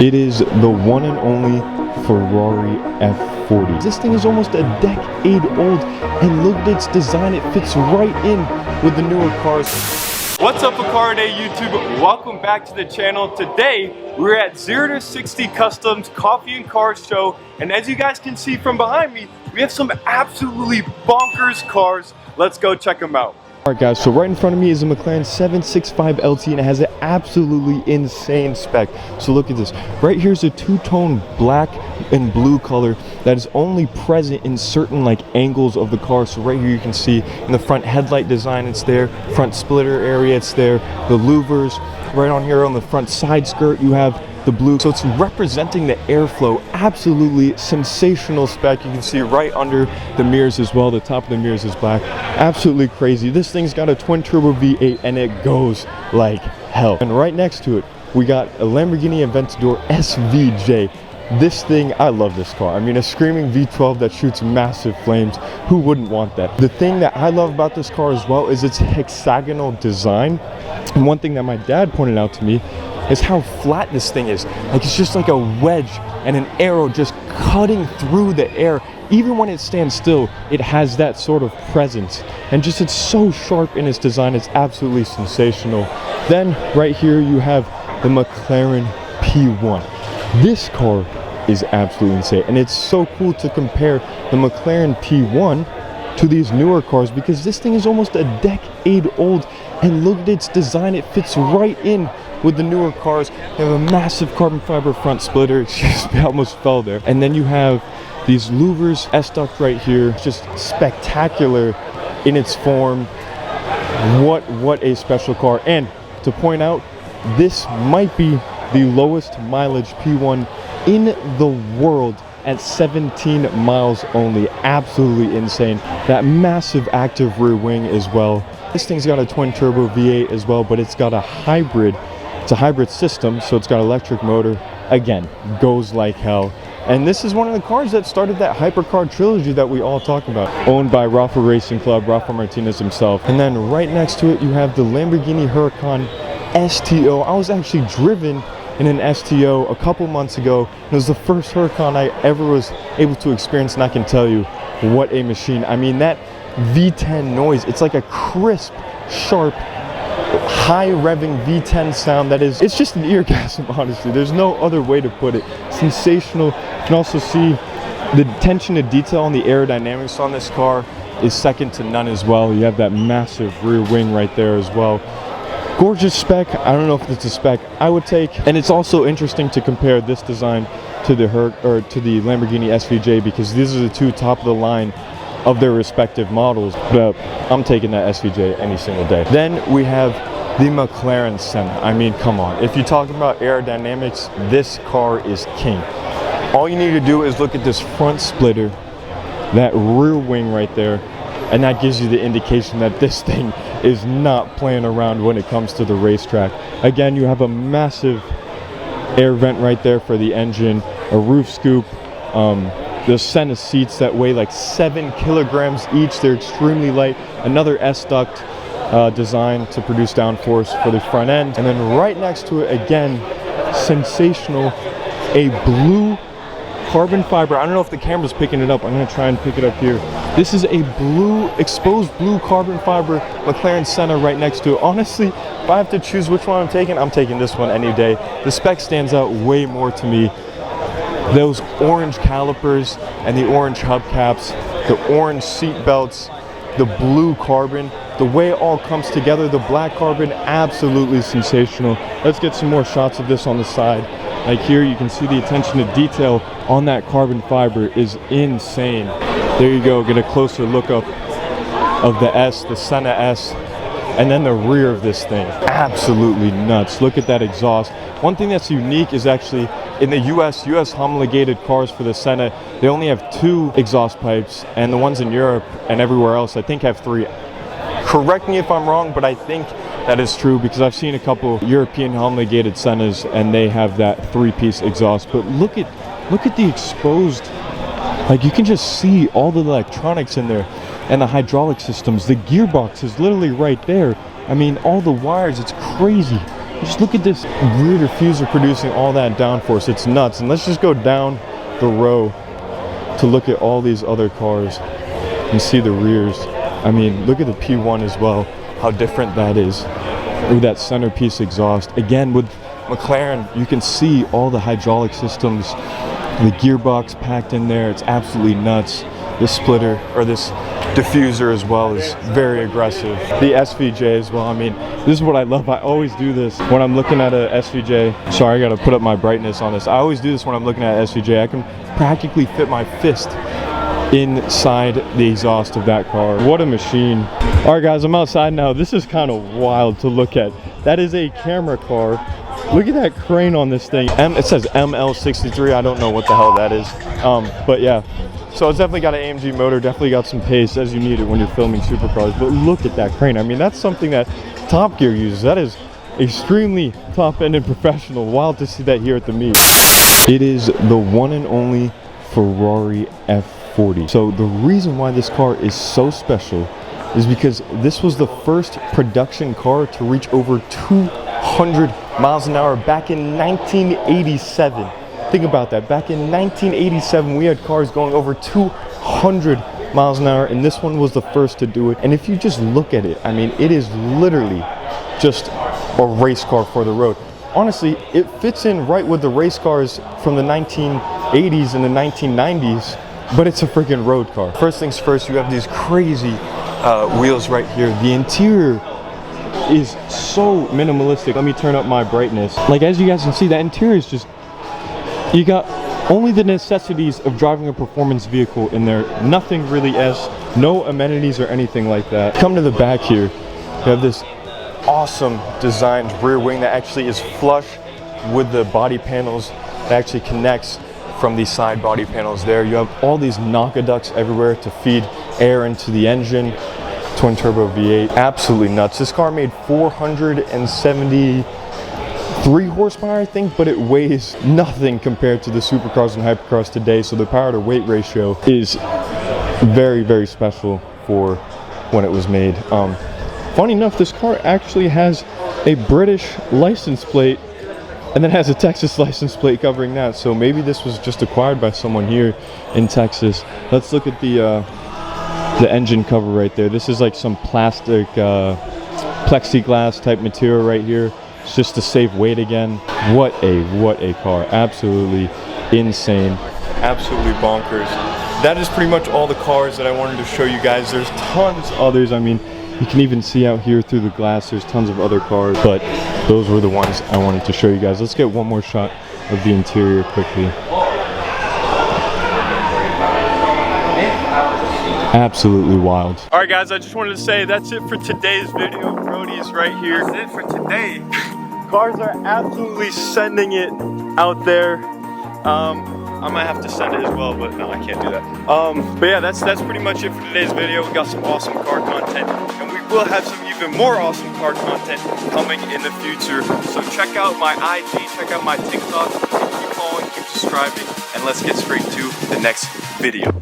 It is the one and only Ferrari F40. This thing is almost a decade old, and look at its design. It fits right in with the newer cars. What's up, Car Day YouTube? Welcome back to the channel. Today, we're at 0 to 60 Customs Coffee and Cars Show, and as you guys can see from behind me, we have some absolutely bonkers cars. Let's go check them out. Alright guys, so right in front of me is a McLaren 765 LT, and it has an absolutely insane spec. So look at this. Right here's a two-tone black and blue color that is only present in certain angles of the car. So right here you can see in the front headlight design it's there, front splitter area it's there, the louvers. Right on here on the front side skirt you have the blue, so it's representing the airflow. Absolutely sensational spec. You can see right under the mirrors as well, the top of the mirrors is black. Absolutely crazy. This thing's got a twin turbo V8 and it goes like hell. And right next to it we got a Lamborghini Aventador SVJ. This thing, I love this car. I mean, a screaming V12 that shoots massive flames. Who wouldn't want that? The thing that I love about this car as well is its hexagonal design. And one thing that my dad pointed out to me is how flat this thing is. It's just like a wedge and an arrow just cutting through the air. Even when it stands still, it has that sort of presence. And just it's so sharp in its design, it's absolutely sensational. Then right here you have the McLaren P1. This car is absolutely insane, and it's so cool to compare the McLaren P1 to these newer cars because this thing is almost a decade old, and look at its design. It fits right in with the newer cars. They have a massive carbon fiber front splitter. Excuse me, I almost fell there. And then you have these louvers, S-duct right here. It's just spectacular in its form. What a special car. And to point out, this might be the lowest mileage P1 in the world at 17 miles only. Absolutely insane. That massive active rear wing as well. This thing's got a twin turbo V8 as well, but it's got a hybrid. It's a hybrid system, so it's got electric motor. Again, goes like hell. And this is one of the cars that started that hypercar trilogy that we all talk about. Owned by Rafa Racing Club, Rafa Martinez himself. And then right next to it, you have the Lamborghini Huracan STO. I was actually driven in an STO a couple months ago. It was the first Huracan I ever was able to experience, and I can tell you what a machine. I mean, that V10 noise, it's like a crisp, sharp, high revving V10 sound that is, it's just an eargasm, honestly. There's no other way to put it. Sensational. You can also see the attention to detail on the aerodynamics on this car is second to none as well. You have that massive rear wing right there as well. Gorgeous spec. I don't know if it's a spec I would take. And it's also interesting to compare this design to the Lamborghini SVJ because these are the two top of the line of their respective models. But I'm taking that SVJ any single day. Then we have the McLaren Senna. I mean, come on. If you're talking about aerodynamics, this car is king. All you need to do is look at this front splitter, that rear wing right there, and that gives you the indication that this thing is not playing around when it comes to the racetrack. Again, you have a massive air vent right there for the engine, a roof scoop. The Senna seats that weigh like 7 kilograms each. They're extremely light. Another S-duct design to produce downforce for the front end. And then right next to it, again, sensational, a blue carbon fiber. I don't know if the camera's picking it up. I'm going to try and pick it up here. This is a blue, exposed blue carbon fiber McLaren Senna right next to it. Honestly, if I have to choose which one I'm taking this one any day. The spec stands out way more to me. Those orange calipers and the orange hubcaps, the orange seat belts, the blue carbon, the way it all comes together, the black carbon, absolutely sensational. Let's get some more shots of this on the side. Like here, you can see the attention to detail on that carbon fiber is insane. There you go, get a closer look up of the S, the Senna S, and then the rear of this thing. Absolutely nuts. Look at that exhaust. One thing that's unique is actually in the US homologated cars for the Senna, they only have 2 exhaust pipes, and the ones in Europe and everywhere else, I think, have 3. Correct me if I'm wrong, but I think that is true because I've seen a couple European homologated Sennas and they have that 3-piece exhaust. But look at the exposed, you can just see all the electronics in there and the hydraulic systems. The gearbox is literally right there. I mean, all the wires, it's crazy. Just look at this rear diffuser producing all that downforce. It's nuts. And let's just go down the row to look at all these other cars and see the rears. I mean, look at the P1 as well, how different that is with that centerpiece exhaust. Again, with McLaren, you can see all the hydraulic systems, the gearbox packed in there. It's absolutely nuts. This splitter, or this diffuser as well, is very aggressive. The SVJ as well. I mean, this is what I love. I always do this when I'm looking at a SVJ. Sorry, I gotta put up my brightness on this. I always do this when I'm looking at SVJ. I can practically fit my fist inside the exhaust of that car. What a machine. All right, guys, I'm outside now. This is kind of wild to look at. That is a camera car. Look at that crane on this thing. It says ML63. I don't know what the hell that is. But yeah. So it's definitely got an AMG motor, definitely got some pace as you need it when you're filming supercars. But look at that crane. I mean, that's something that Top Gear uses. That is extremely top-end and professional. Wild to see that here at the meet. It is the one and only Ferrari F40. So the reason why this car is so special is because this was the first production car to reach over 200 miles an hour back in 1987. Think about that. Back in 1987, we had cars going over 200 miles an hour, and this one was the first to do it. And if you just look at it, I mean, it is literally just a race car for the road. Honestly, it fits in right with the race cars from the 1980s and the 1990s, but it's a freaking road car. First things first, you have these crazy wheels right here. The interior is so minimalistic. Let me turn up my brightness. Like, as you guys can see, that interior is just, you got only the necessities of driving a performance vehicle in there. Nothing really else, no amenities or anything like that. Come to the back here. You have this awesome designed rear wing that actually is flush with the body panels. That actually connects from these side body panels there. You have all these Naka ducts everywhere to feed air into the engine. Twin turbo V8, absolutely nuts. This car made 473 horsepower, I think, but it weighs nothing compared to the supercars and hypercars today. So the power to weight ratio is very, very special for when it was made. Funny enough, this car actually has a British license plate and then has a Texas license plate covering that. So maybe this was just acquired by someone here in Texas. Let's look at the engine cover right there. This is like some plastic plexiglass type material right here. It's just to save weight again. What a car. Absolutely insane. Absolutely bonkers. That is pretty much all the cars that I wanted to show you guys. There's tons others. I mean, you can even see out here through the glass, there's tons of other cars, but those were the ones I wanted to show you guys. Let's get one more shot of the interior quickly. Absolutely wild. All right, guys, I just wanted to say that's it for today's video. Brody's right here. That's it for today. Cars are absolutely sending it out there. I might have to send it as well, but no, I can't do that. But yeah, that's pretty much it for today's video. We got some awesome car content, and we will have some even more awesome car content coming in the future. So check out my IG, check out my TikTok, keep following, keep subscribing, and let's get straight to the next video.